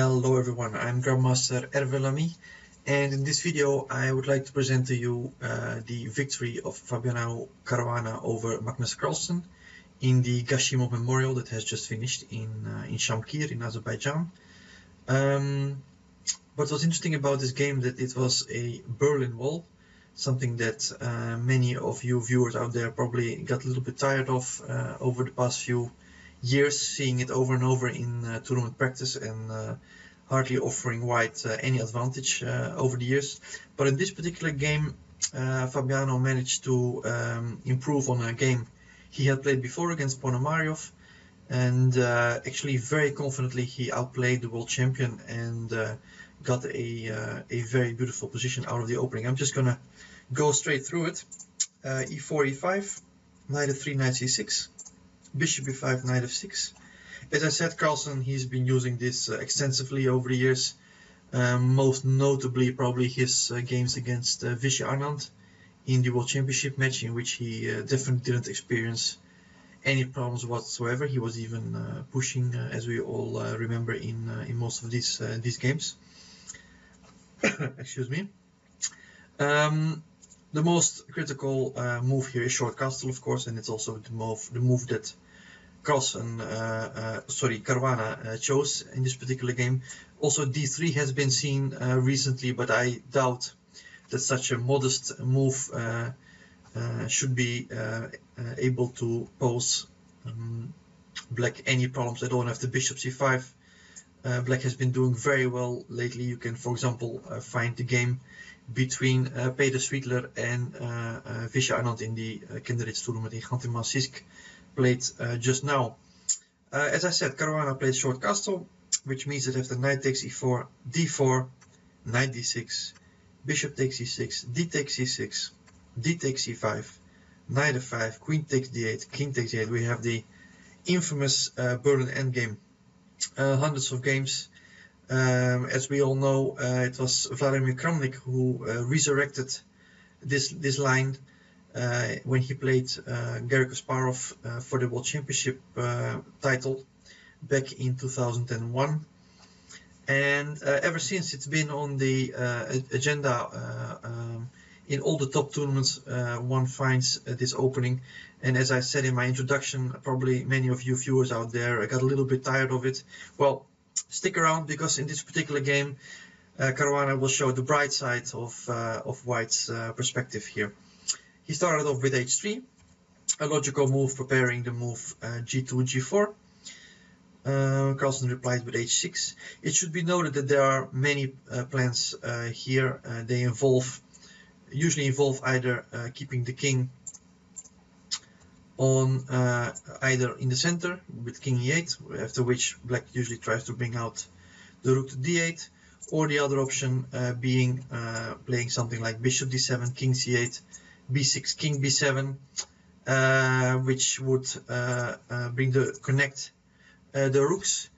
Hello everyone, I'm Grandmaster Erwin, and in this video I would like to present to you the victory of Caruana over Magnus Carlsen in the Gashimov Memorial that has just finished in Shamkir in Azerbaijan. What was interesting about this game that it was a Berlin Wall, something that many of you viewers out there probably got a little bit tired of over the past few years, seeing it over and over in tournament practice and hardly offering white any advantage over the years. But in this particular game, Fabiano managed to improve on a game he had played before against Ponomariov, and actually very confidently he outplayed the world champion and got a very beautiful position out of the opening. I'm just gonna go straight through it. E4, E5, knight f3, knight c6, bishop b5, knight f6. As I said, Carlsen, he's been using this extensively over the years, most notably probably his games against Vishy Anand in the World Championship match, in which he definitely didn't experience any problems whatsoever. He was even pushing, as we all remember, in most of these games. Excuse me. The most critical move here is short castle, of course, and it's also the move that Caruana chose in this particular game. Also, d3 has been seen recently, but I doubt that such a modest move should be able to pose Black any problems at all. And after bishop c5, Black has been doing very well lately. You can, for example, find the game between Peter Sweetler and Vishy Anand in the candidates tournament in Khanty-Mansiysk, played just now. As I said, Caruana played short castle, which means that after knight takes e4, d4, knight d6, bishop takes e6, d takes c6, d takes c5, knight f5, queen takes d8, king takes d8. We have the infamous Berlin endgame. Hundreds of games. As we all know, it was Vladimir Kramnik who resurrected this line when he played Garry Kasparov for the World Championship title back in 2001. And ever since, it's been on the agenda in all the top tournaments. One finds this opening, and as I said in my introduction, probably many of you viewers out there got a little bit tired of it. Well, stick around, because in this particular game, Caruana will show the bright side of White's perspective here. He started off with h3, a logical move preparing the move g2, g4. Carlsen replied with h6. It should be noted that there are many plans here. They usually involve either keeping the king on either in the center with king e8, after which Black usually tries to bring out the rook to d8, or the other option being playing something like bishop d7, king c8, b6, king b7, which would connect the rooks.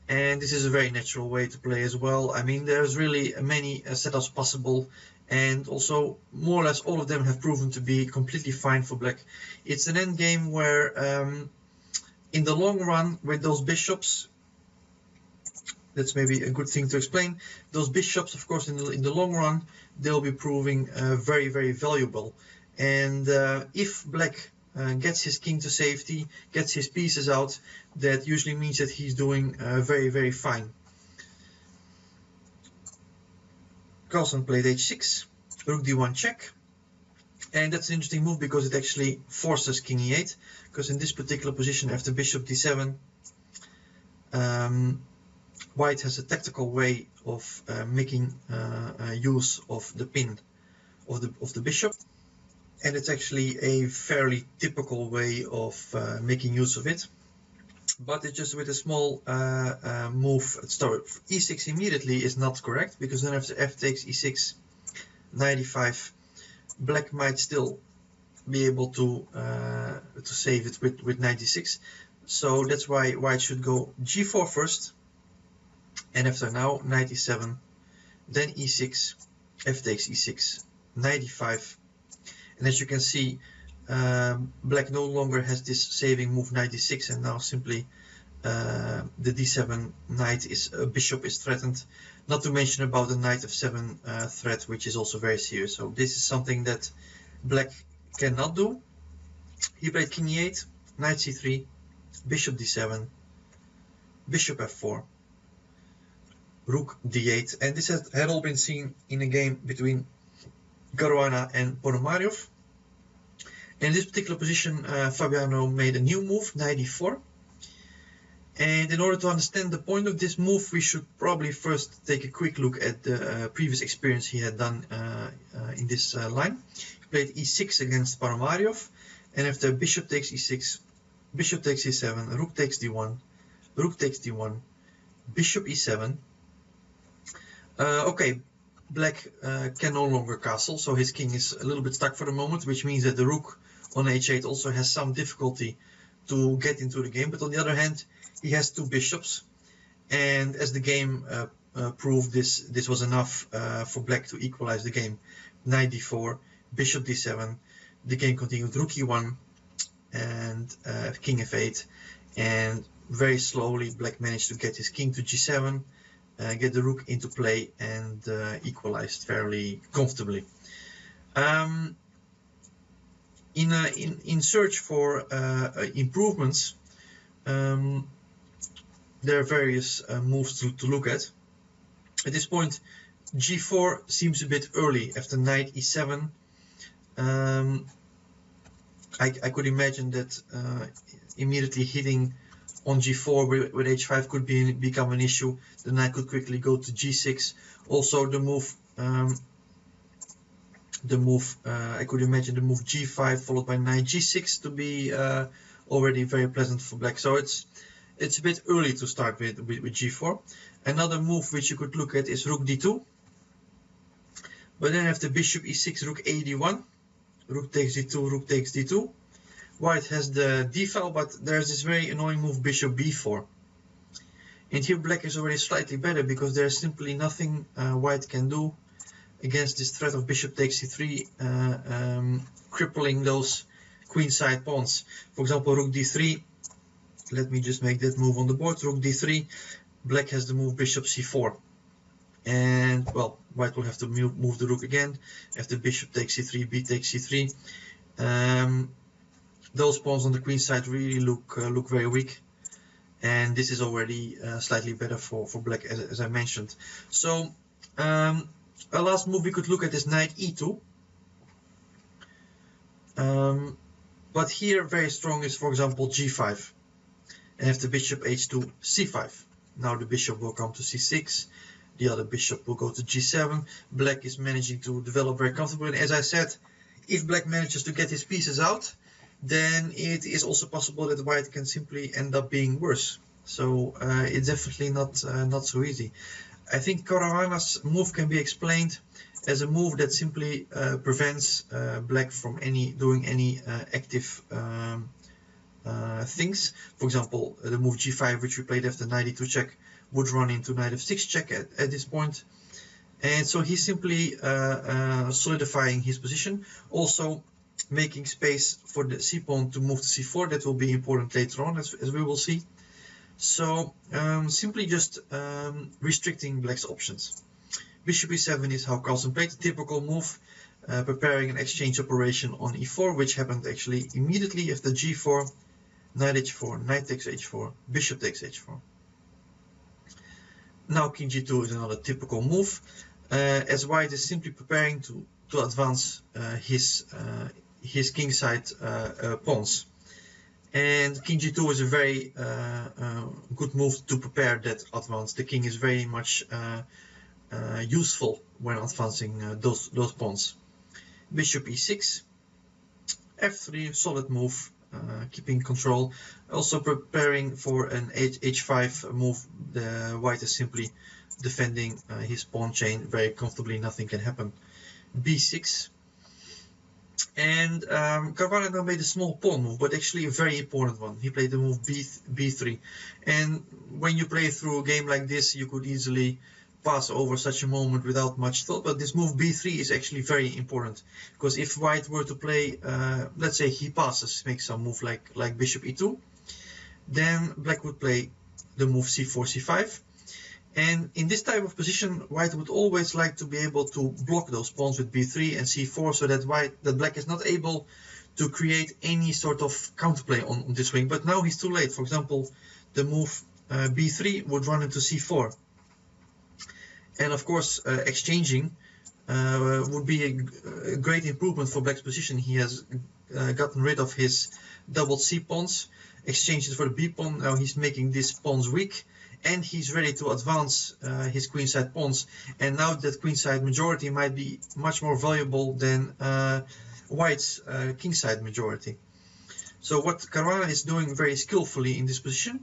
And this is a very natural way to play as well. I mean, there's really many setups possible, and also more or less all of them have proven to be completely fine for Black. It's an end game where in the long run, with those bishops, that's maybe a good thing to explain. Those bishops, of course, in the long run, they'll be proving very, very valuable. And if Black gets his king to safety, gets his pieces out, that usually means that he's doing very, very fine. Carlsen played h6, rook d1 check, and that's an interesting move because it actually forces king e8, because in this particular position after bishop d7, White has a tactical way of making use of the pin of the bishop, and it's actually a fairly typical way of making use of it. But it's just with a small move. Sorry, e6 immediately is not correct, because then after f takes e6, knight e5, Black might still be able to save it with knight d6. So that's why White should go g4 first, and after now knight e7, then e6, f takes e6, knight e5, and as you can see, Black no longer has this saving move knight d6, and now simply the d7 knight bishop is threatened, not to mention about the knight f7 threat, which is also very serious. So this is something that black cannot do. He played king e8, knight c3, bishop d7, bishop f4, rook d8, and this had all been seen in a game between Caruana and Ponomarev. In this particular position, Fabiano made a new move, knight e4. And in order to understand the point of this move, we should probably first take a quick look at the previous experience he had done in this line. He played e6 against Ponomarev, and after bishop takes e6, bishop takes e7, rook takes d1, rook takes d1, bishop e7. Okay, black can no longer castle, so his king is a little bit stuck for the moment, which means that the rook on h8 also has some difficulty to get into the game. But on the other hand, he has two bishops, and as the game proved, this was enough for black to equalize the game. Knight d4, bishop d7, the game continued, rook e1, and king f8, and very slowly black managed to get his king to g7, get the rook into play, and equalized fairly comfortably. In search for improvements, there are various moves to look at. At this point, g4 seems a bit early after knight e7. I could imagine that immediately hitting on g4 with h5 could become an issue. The knight could quickly go to g6. Also, the move I could imagine the move g5 followed by knight g6 to be already very pleasant for black. So it's a bit early to start with g4. Another move which you could look at is rook d2. But then after bishop e6, rook a d1, rook takes d2, rook takes d2. White has the d file, but there's this very annoying move bishop b4. And here black is already slightly better because there's simply nothing white can do against this threat of bishop takes c3, crippling those queenside pawns. For example, rook d3. Let me just make that move on the board. Rook d3. Black has the move bishop c4. And, well, white will have to move the rook again. After bishop takes c3, b takes c3. Those pawns on the queen side really look very weak. And this is already slightly better for black, as I mentioned. So, a last move we could look at is knight e2. But here, very strong is, for example, g5. And after bishop h2, c5. Now the bishop will come to c6. The other bishop will go to g7. Black is managing to develop very comfortably. And as I said, if black manages to get his pieces out, then it is also possible that white can simply end up being worse. So it's definitely not so easy. I think Caruana's move can be explained as a move that simply prevents black from doing any active things. For example, the move g5, which we played after knight e2 check, would run into knight f6 check at this point. And so he's simply solidifying his position, also making space for the c-pawn to move to c4. That will be important later on, as we will see. So simply just restricting black's options. Bishop e7 is how Carlsen played, the typical move, preparing an exchange operation on e4, which happened actually immediately after g4, knight h4, knight takes h4, bishop takes h4. Now king g2 is another typical move, as white is simply preparing to advance his kingside pawns. And king g2 is a very good move to prepare that advance. The king is very much useful when advancing those pawns. Bishop e6, f3, solid move, keeping control. Also preparing for an h5 move. The white is simply defending his pawn chain very comfortably. Nothing can happen. b6. And Caruana now made a small pawn move, but actually a very important one. He played the move b3. And when you play through a game like this, you could easily pass over such a moment without much thought. But this move b3 is actually very important, because if white were to play, let's say he passes, makes some move like bishop e2, then black would play the move c4, c5. And in this type of position, white would always like to be able to block those pawns with b3 and c4, so that black is not able to create any sort of counterplay on this wing. But now he's too late. For example, the move b3 would run into c4. And of course, exchanging would be a great improvement for black's position. He has gotten rid of his double c pawns, exchanged it for the b pawn. Now he's making these pawns weak, and he's ready to advance his queenside pawns. And now that queenside majority might be much more valuable than white's kingside majority. So what Caruana is doing very skillfully in this position,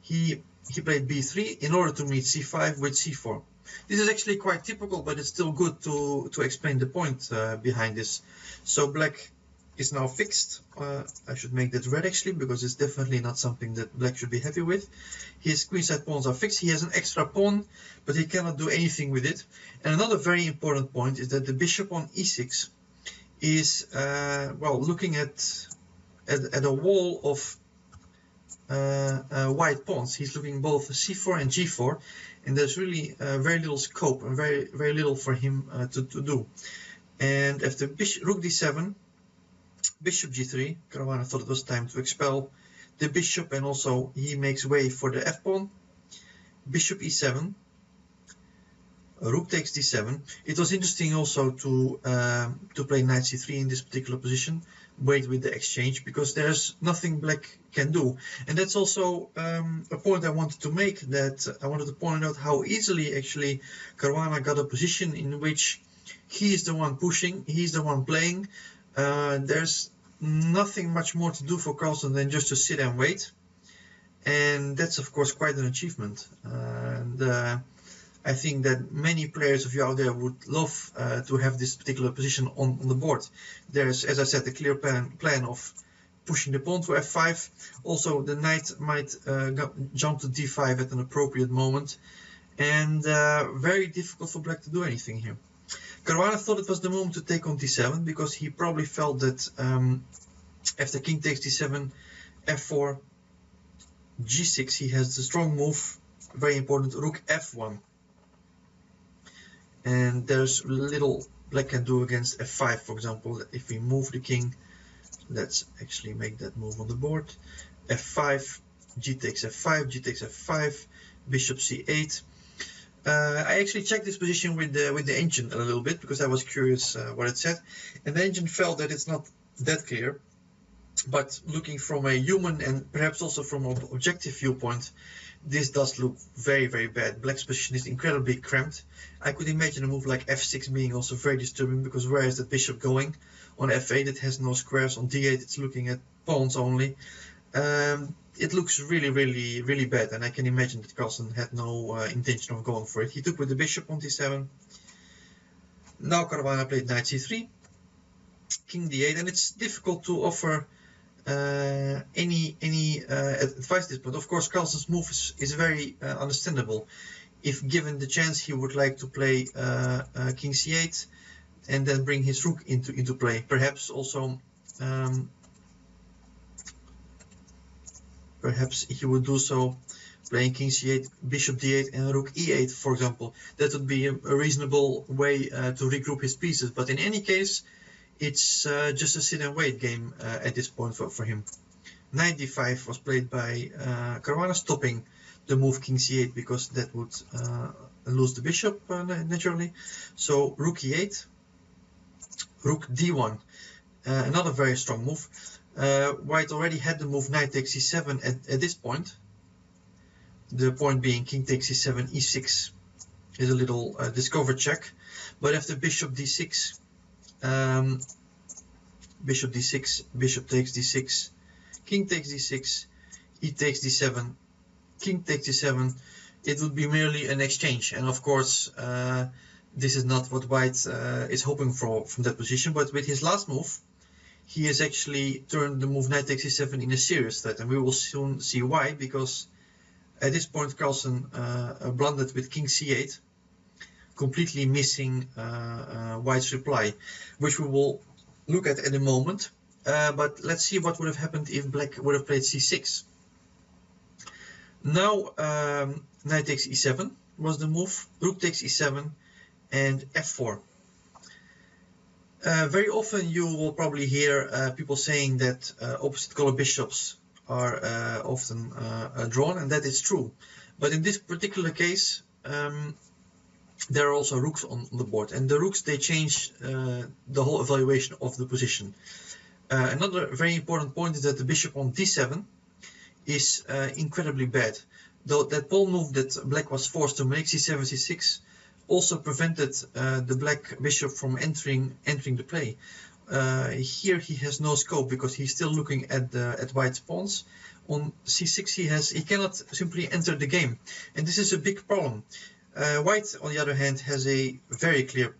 he played b3 in order to meet c5 with c4. This is actually quite typical, but it's still good to explain the point behind this. So black is now fixed. I should make that red actually, because it's definitely not something that black should be happy with. His queenside pawns are fixed. He has an extra pawn, but he cannot do anything with it. And another very important point is that the bishop on e6 is well, looking at a wall of white pawns. He's looking both c4 and g4, and there's really very little scope and very little for him to do. And after rook d7, bishop g3, Caruana thought it was time to expel the bishop, and also he makes way for the f pawn. Bishop e7, rook takes d7. It was interesting also to play knight c3 in this particular position, wait with the exchange, because there's nothing black can do. And that's also a point I wanted to make, that I wanted to point out how easily actually Caruana got a position in which he is the one pushing, he's the one playing. There's nothing much more to do for Carlsen than just to sit and wait, and that's of course quite an achievement. And I think that many players of you out there would love to have this particular position on the board. There's, as I said, a clear plan of pushing the pawn to f5. Also, the knight might jump to d5 at an appropriate moment, and very difficult for black to do anything here. Caruana thought it was the moment to take on d7, because he probably felt that after king takes d7, f4, g6, he has the strong move, very important, rook f1. And there's little black can do against f5, for example. If we move the king, let's actually make that move on the board. f5, g takes f5, g takes f5, bishop c8. I actually checked this position with the engine a little bit, because I was curious what it said, and the engine felt that it's not that clear. But looking from a human and perhaps also from an objective viewpoint, this does look very bad. Black's position is incredibly cramped. I could imagine a move like f6 being also very disturbing, because where is the bishop going? On f8 it has no squares, on d8 it's looking at pawns only. It looks really bad, and I can imagine that Carlsen had no intention of going for it. He took with the bishop on d7. Now Caruana played knight c3, king d8, and it's difficult to offer any advice at this point. Of course, Carlsen's move is very understandable. If given the chance, he would like to play king c8 and then bring his rook into play. Perhaps also perhaps he would do so, playing king c8, bishop d8, and rook e8, for example. That would be a reasonable way to regroup his pieces. But in any case, it's just a sit and wait game at this point for him. Knight d5 was played by Caruana, stopping the move king c8, because that would lose the bishop naturally. So rook e8, rook d1, another very strong move. White already had the move knight takes c7 at this point. The point being king takes c7, e6 is a little discovered check. But after bishop d6, bishop d6, bishop takes d6, king takes d6, e takes d7, king takes d7, it would be merely an exchange. And of course, this is not what white is hoping for from that position. But with his last move, he has actually turned the move knight takes c7 in a serious threat, and we will soon see why, because at this point Carlsen blundered with king c8, completely missing white's reply, which we will look at in a moment. But let's see what would have happened if black would have played c6. Now knight takes e7 was the move, rook takes e7 and f4. Very often you will probably hear people saying that opposite color bishops are often drawn, and that is true. But in this particular case, there are also rooks on the board, and the rooks, they change the whole evaluation of the position. Another very important point is that the bishop on d7 is incredibly bad. Though that pawn move that black was forced to make, c7, c6, also prevented the black bishop from entering the play. Here he has no scope because he's still looking at white's pawns. On c6 he cannot simply enter the game, and this is a big problem. White, on the other hand, has a very clear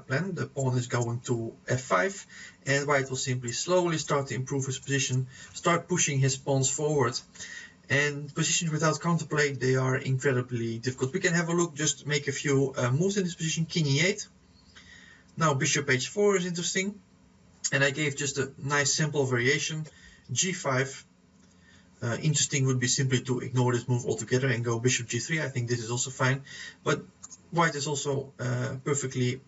plan. The pawn is going to f5, and white will simply slowly start to improve his position, start pushing his pawns forward. And positions without counterplay, they are incredibly difficult. We can have a look, just make a few moves in this position. King e8. Now bishop h4 is interesting. And I gave just a nice simple variation. g5. Interesting would be simply to ignore this move altogether and go bishop g3. I think this is also fine. But white is also perfectly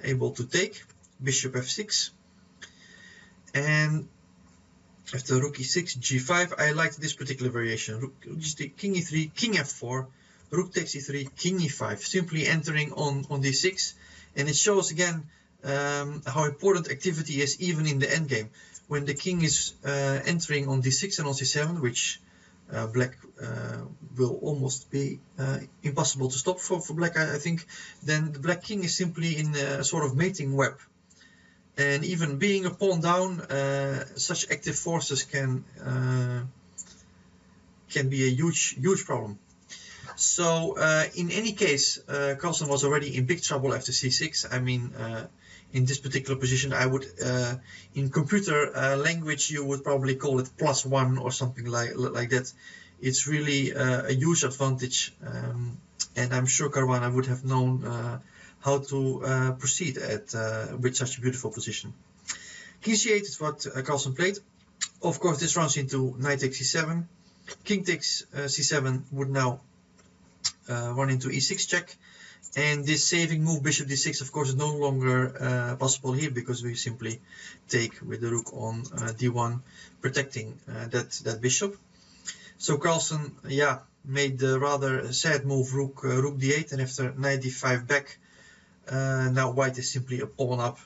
able to take. Bishop f6. And after rook e6, g5, I liked this particular variation. Rook king e3, king f4, rook takes e3, king e5, simply entering on d6. And it shows again how important activity is even in the endgame. When the king is entering on d6 and on c7, which black will almost be impossible to stop for black, I think, then the black king is simply in a sort of mating web. And even being a pawn down, such active forces can be a huge problem. So in any case, Carlsen was already in big trouble after c6. I mean, in this particular position, I would, in computer language, you would probably call it +1 or something like that. It's really a huge advantage, and I'm sure Caruana would have known how to proceed with such a beautiful position. King c8 is what Carlsen played. Of course, this runs into knight takes c7. King takes c7 would now run into e6 check. And this saving move, bishop d6, of course, is no longer possible here because we simply take with the rook on d1, protecting that bishop. So Carlsen, yeah, made the rather sad move, rook d8, and after knight d5 back, now white is simply a pawn up,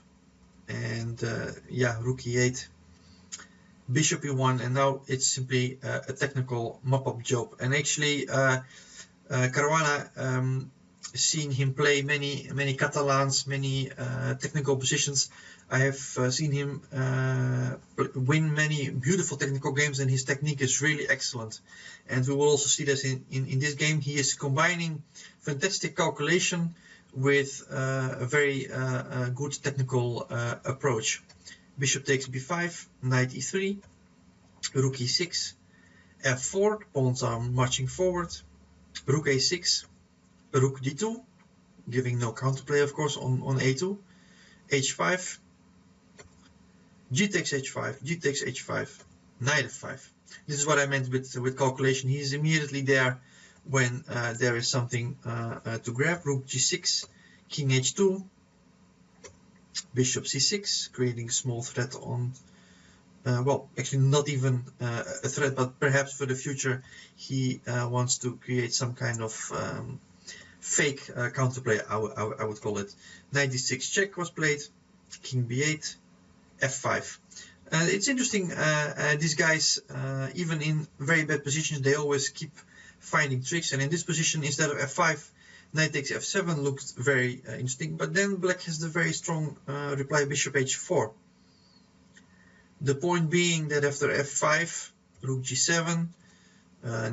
and yeah, rook e8, bishop e1, and now it's simply a technical mop-up job. And actually, Caruana, seen him play many Catalans, many technical positions. I have seen him win many beautiful technical games, and his technique is really excellent. And we will also see this in this game. He is combining fantastic calculation with a very good technical approach. Bishop takes b5, knight e3, rook e6, f4, pawns are marching forward, rook a6, rook d2, giving no counterplay, of course, on a2, h5, g takes h5, g takes h5, knight f5. This is what I meant with calculation. He is immediately there when there is something to grab. Rook g6, king h2, bishop c6, creating a small threat on, well, actually not even a threat, but perhaps for the future he wants to create some kind of fake counterplay, I would call it. Knight d6 check was played, king b8, f5. It's interesting, these guys, even in very bad positions, they always keep finding tricks. And in this position, instead of f5, knight takes f7 looked very interesting. But then black has the very strong reply, bishop h4. The point being that after f5, rook g7,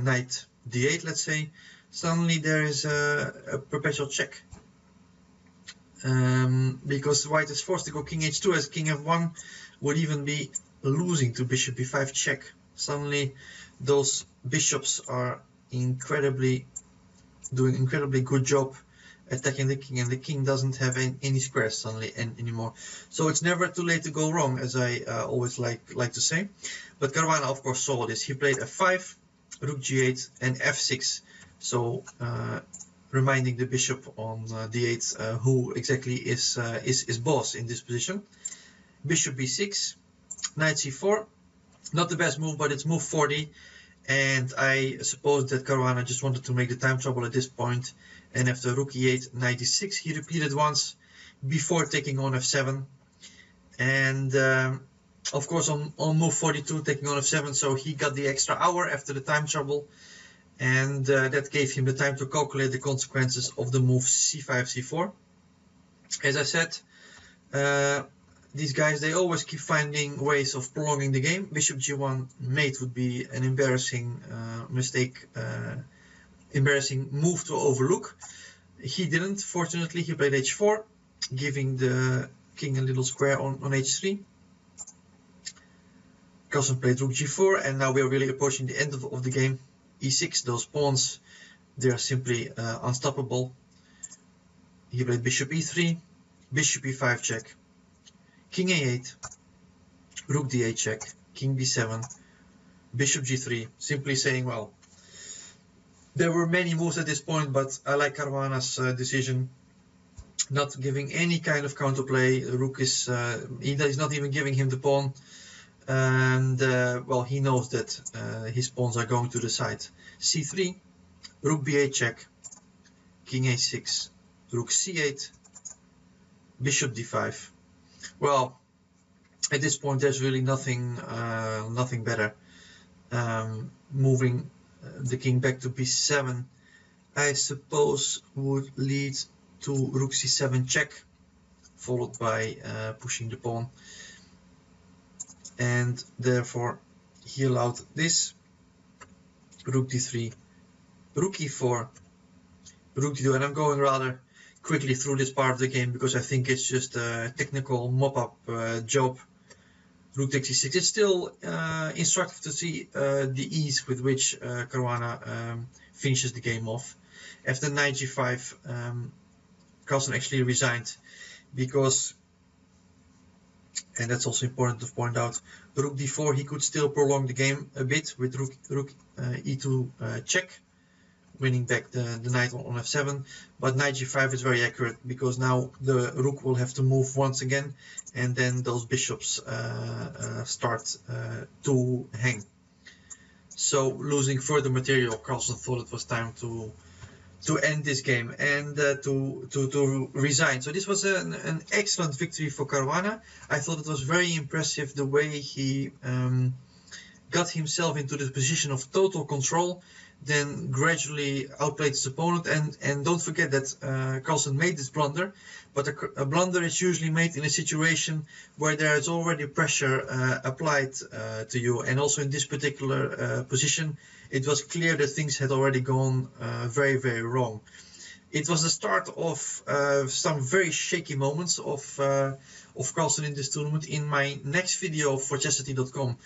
knight d8, let's say, suddenly there is a perpetual check. Because white is forced to go king h2, as king f1 would even be losing to bishop b5 check. Suddenly those bishops are doing incredibly good job attacking the king, and the king doesn't have any squares suddenly anymore. So it's never too late to go wrong, as I always like to say. But Caruana, of course, saw this. He played f5, rook g8 and f6. So reminding the bishop on d8 who exactly is boss in this position. Bishop b6, knight c4. Not the best move, but it's move 40. And I suppose that Caruana just wanted to make the time trouble at this point. And after rook e8, knight d6, he repeated once before taking on f7. And of course on move 42, taking on f7, so he got the extra hour after the time trouble. And that gave him the time to calculate the consequences of the move c5, c4. As I said, these guys, they always keep finding ways of prolonging the game. Bishop g1 mate would be an embarrassing mistake, embarrassing move to overlook. He didn't, fortunately. He played h4, giving the king a little square on h3. Carlsen played rook g4, and now we are really approaching the end of the game. e6, those pawns, they are simply unstoppable. He played bishop e3, bishop e5 check, king a8, rook d8 check, king b7, bishop g3, simply saying, well, there were many moves at this point, but I like Caruana's decision, not giving any kind of counterplay. Rook is, he's not even giving him the pawn. And well, he knows that his pawns are going to the side. c3, rook b8 check, king a6, rook c8, bishop d5. Well, at this point there's really nothing better. Moving the king back to b7, I suppose, would lead to rook c7 check, followed by pushing the pawn. And therefore he allowed this, rook d3, rook e4, rook d2, and I'm going rather quickly through this part of the game because I think it's just a technical mop-up job. Rook takes e6. It's still instructive to see the ease with which Caruana finishes the game off. After knight g5, Carlsen actually resigned because, and that's also important to point out, rook d4, he could still prolong the game a bit with rook e2 check, winning back the knight on f7, but knight g5 is very accurate because now the rook will have to move once again, and then those bishops start to hang. So losing further material, Carlsen thought it was time to end this game and to resign. So this was an excellent victory for Caruana. I thought it was very impressive the way he got himself into the position of total control, then gradually outplayed his opponent. And don't forget that Carlsen made this blunder, but a blunder is usually made in a situation where there is already pressure applied to you. And also in this particular position, it was clear that things had already gone very, very wrong. It was the start of some very shaky moments of Carlsen in this tournament. In my next video for chessity.com,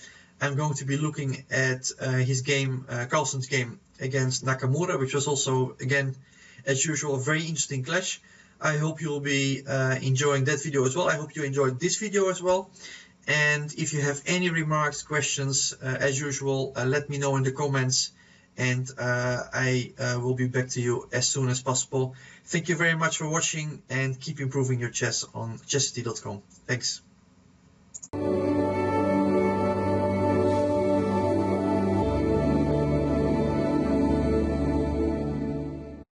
I'm going to be looking at his game, Carlsen's game against Nakamura, which was also, again, as usual, a very interesting clash. I hope you'll be enjoying that video as well. I hope you enjoyed this video as well. And if you have any remarks, questions, as usual, let me know in the comments, and I will be back to you as soon as possible. Thank you very much for watching, and keep improving your chess on chessity.com. Thanks.